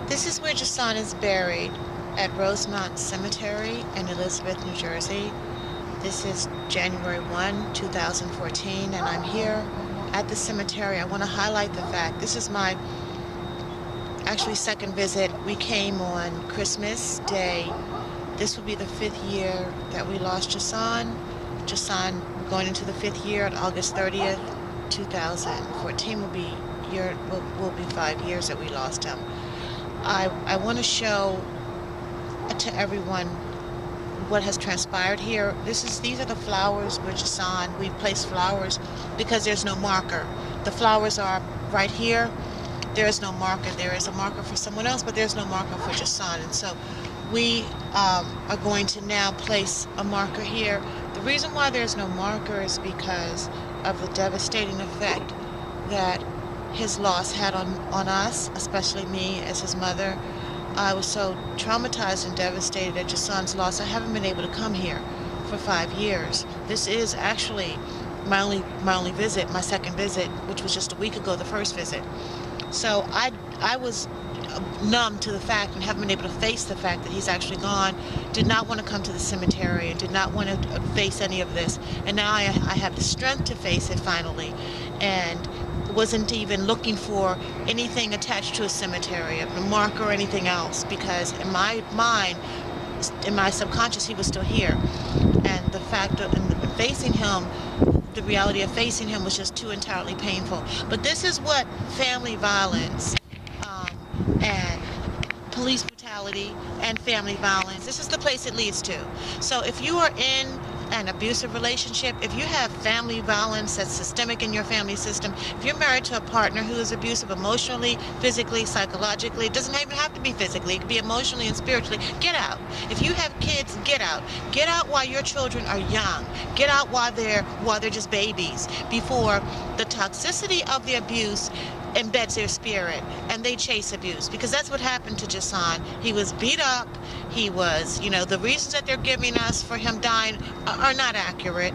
This is where Jasun is buried, at Rosemount Cemetery in Elizabeth, New Jersey. This is January 1, 2014, and I'm here at the cemetery. I want to highlight the fact this is my actually second visit. We came on Christmas Day. This will be the 5th year that we lost Jasun. Jasun going into the 5th year on August 30th, 2014 will be 5 years that we lost him. I want to show to everyone what has transpired here. These are the flowers where Jasun, we place flowers because there's no marker. The flowers are right here. There is no marker. There is a marker for someone else, but there's no marker for Jasun. And so we are going to now place a marker here. The reason why there's no marker is because of the devastating effect that his loss had on us, especially me as his mother. I was so traumatized and devastated at Jasun's loss. I haven't been able to come here for 5 years. This is actually my only visit, my second visit, which was just a week ago, the first visit. So I was numb to the fact and haven't been able to face the fact that he's actually gone. Did not want to come to the cemetery and did not want to face any of this. And now I have the strength to face it finally, and wasn't even looking for anything attached to a cemetery, a marker or anything else, because in my mind, in my subconscious, he was still here. And the fact of facing him, the reality of facing him was just too entirely painful. But this is what family violence and police brutality and family violence, this is the place it leads to. So if you are in an abusive relationship, if you have family violence that's systemic in your family system, if you're married to a partner who is abusive emotionally, physically, psychologically, it doesn't even have to be physically, it could be emotionally and spiritually, get out. If you have kids, get out. Get out while your children are young. Get out while they're just babies, before the toxicity of the abuse embeds their spirit and they chase abuse, because that's what happened to Jasun. He was beat up. He was, the reasons that they're giving us for him dying are not accurate.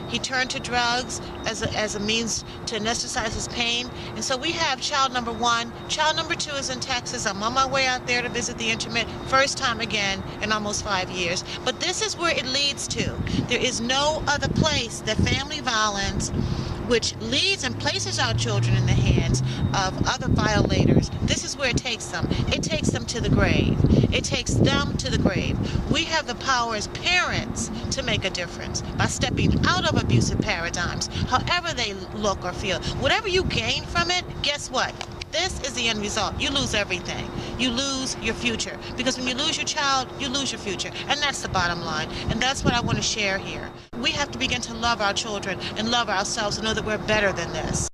He turned to drugs as a means to anesthetize his pain. And so we have child number 1. Child number 2 is in Texas. I'm on my way out there to visit the interment. First time again in almost 5 years. But this is where it leads to. There is no other place that family violence, which leads and places our children in the hands of other violators, this is where it takes them. It takes them to the grave. It takes them to the grave. We have the power as parents to make a difference by stepping out of abusive paradigms, however they look or feel. Whatever you gain from it, guess what? This is the end result. You lose everything. You lose your future. Because when you lose your child, you lose your future. And that's the bottom line. And that's what I want to share here. We have to begin to love our children and love ourselves and know that we're better than this.